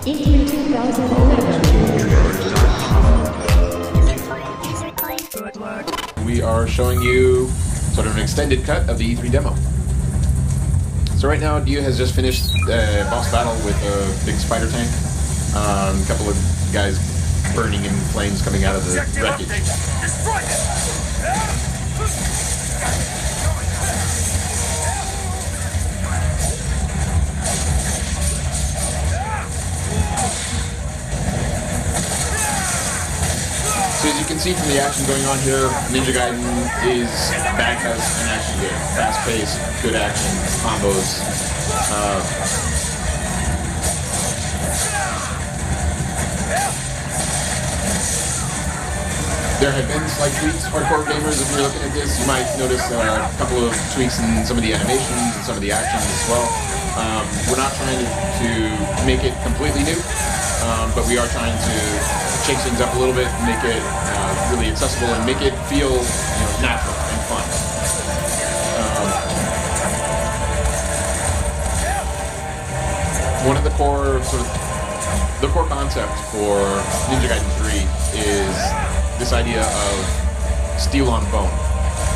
E3 2011. We are showing you sort of an extended cut of the E3 demo. So right now, Dio has just finished a boss battle with a big spider tank. A couple of guys burning in flames coming out of the wreckage. So as you can see from the action going on here, Ninja Gaiden is back as an action game. Fast-paced, good action, combos. There have been slight tweaks. Hardcore gamers, if you're looking at this, you might notice a couple of tweaks in some of the animations and some of the actions as well. We're not trying to make it completely new, but we are trying to shake things up a little bit, make it really accessible, and make it feel natural and fun. One of the core concept for Ninja Gaiden 3 is this idea of steel on bone,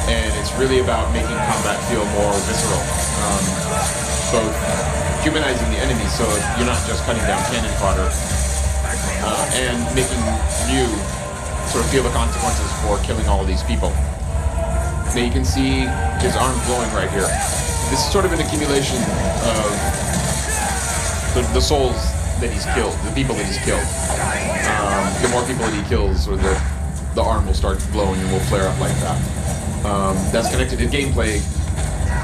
and it's really about making combat feel more visceral, both humanizing the enemy so you're not just cutting down cannon fodder, and making you sort of feel the consequences for killing all of these people. Now you can see his arm glowing right here. This is sort of an accumulation of the souls that he's killed, the people that he's killed. The more people that he kills, or the arm will start glowing and will flare up like that. That's connected to gameplay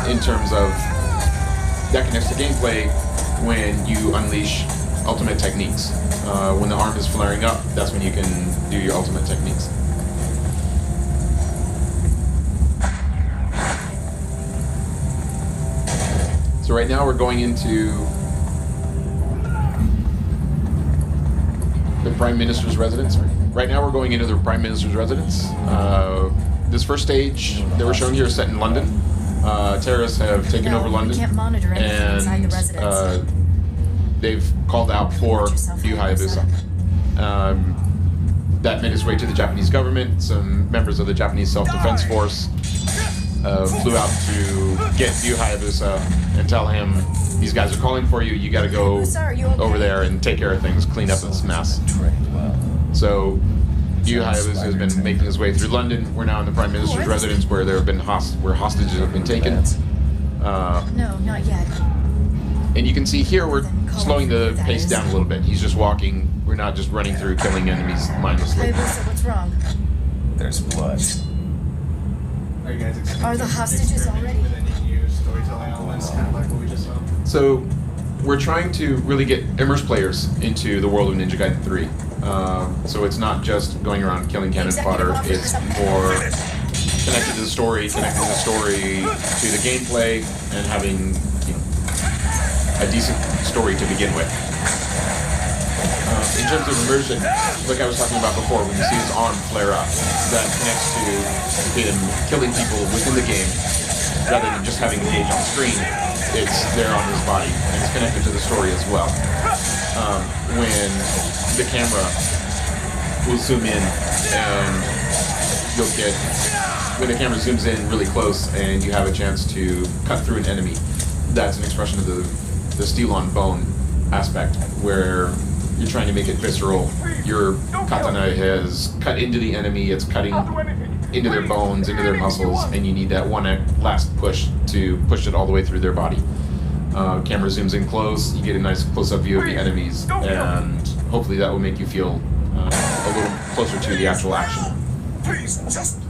in terms of, that connects to gameplay when you unleash ultimate techniques. When the arm is flaring up, that's when you can do your ultimate techniques. So right now we're going into the Prime Minister's residence. Right now we're going into the Prime Minister's residence. This first stage that we're showing here is set in London. Terrorists have taken over London, and they've called out for Yu Hayabusa. That made its way to the Japanese government. Some members of the Japanese Self-Defense Force flew out to get Yu Hayabusa and tell him, these guys are calling for you, you gotta go over there and take care of things, clean up this mess. So Yu Hayabusa has been making his way through London. We're now in the Prime Minister's residence, where there have been where hostages have been taken. No, not yet. And you can see here we're slowing the pace down a little bit. He's just walking. We're not just running through killing enemies mindlessly. Hayabusa, what's wrong? There's blood. Are you guys excited? Are the hostages already? With any new storytelling elements, kind of like what we just saw? So we're trying to really immerse players into the world of Ninja Gaiden 3. So it's not just going around killing cannon fodder. It's more connected to the story, connecting the story to the gameplay, and having a decent story to begin with. In terms of immersion, like I was talking about before, when you see his arm flare up, that connects to him killing people within the game, rather than just having the gauge on screen. It's there on his body, and it's connected to the story as well. When the camera will zoom in, and when the camera zooms in really close, and you have a chance to cut through an enemy, that's an expression of the steel on bone aspect, where you're trying to make it visceral. Your katana has cut into the enemy, it's cutting into their bones, into their muscles, and you need that one last push to push it all the way through their body. Camera zooms in close, you get a nice close-up view of the enemies, and hopefully that will make you feel a little closer to the actual action. Please, just...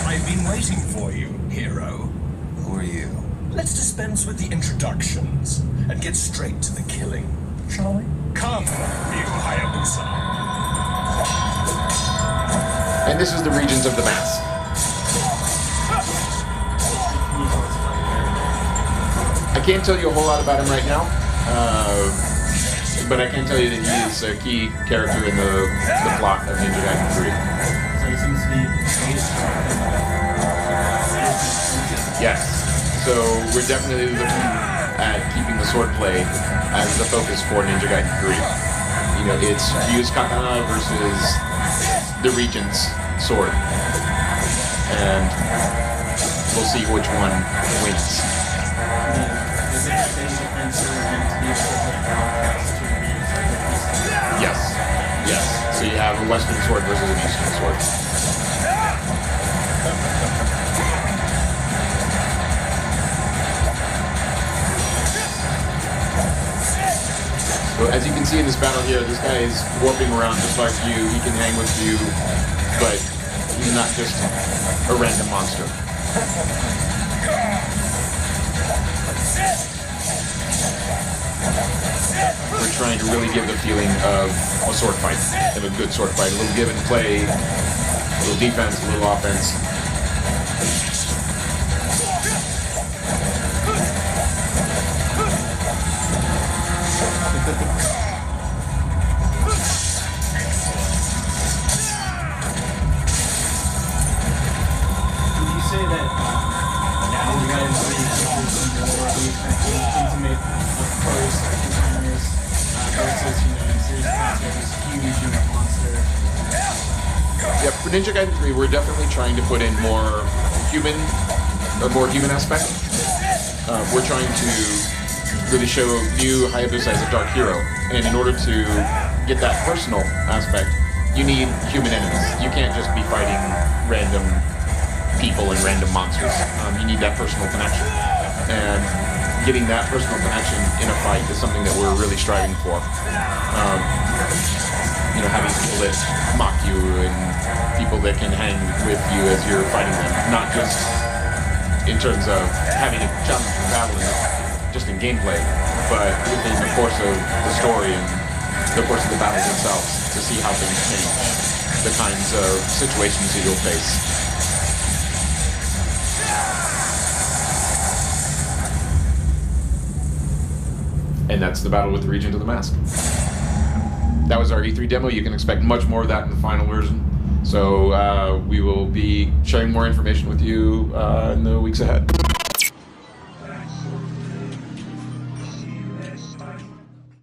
I've been waiting for you, hero. Who are you? Let's dispense with the introductions and get straight to the killing, shall we? Come, Yu Hayabusa. And this is the regions of the mass. I can't tell you a whole lot about him right now, but I can tell you that he is a key character in the plot of Ninja Gaiden 3. So he seems to be based Yes. So we're definitely looking at keeping the swordplay as the focus for Ninja Gaiden 3. You know, it's Ryu's katana versus the Regent's sword. And we'll see which one wins. Is it like any defense or meant to be able to broadcast to reviews like the Eastern? Yes. Yes. So you have a Western sword versus an Eastern sword. So as you can see in this battle here, this guy is warping around just like you. He can hang with you, but he's not just a random monster. We're trying to really give the feeling of a sword fight, of a good sword fight. A little give and play, a little defense, a little offense. Would you say that Ninja Gaiden 3 features a more intimate approach to encounters versus, in Series Pass, where this huge monster? Yeah, for Ninja Gaiden 3, we're definitely trying to put in a more human aspect. We're trying to really show new Hayabusa as a dark hero, and in order to get that personal aspect, you need human enemies. You can't just be fighting random people and random monsters. You need that personal connection, and getting that personal connection in a fight is something that we're really striving for. You know, having people that mock you and people that can hang with you as you're fighting them, not just in terms of having a challenging battle, just in gameplay, but within the course of the story and the course of the battles themselves, to see how things change, the kinds of situations that you'll face. And that's the battle with the Regent of the Mask. That was our E3 demo. You can expect much more of that in the final version. So we will be sharing more information with you in the weeks ahead.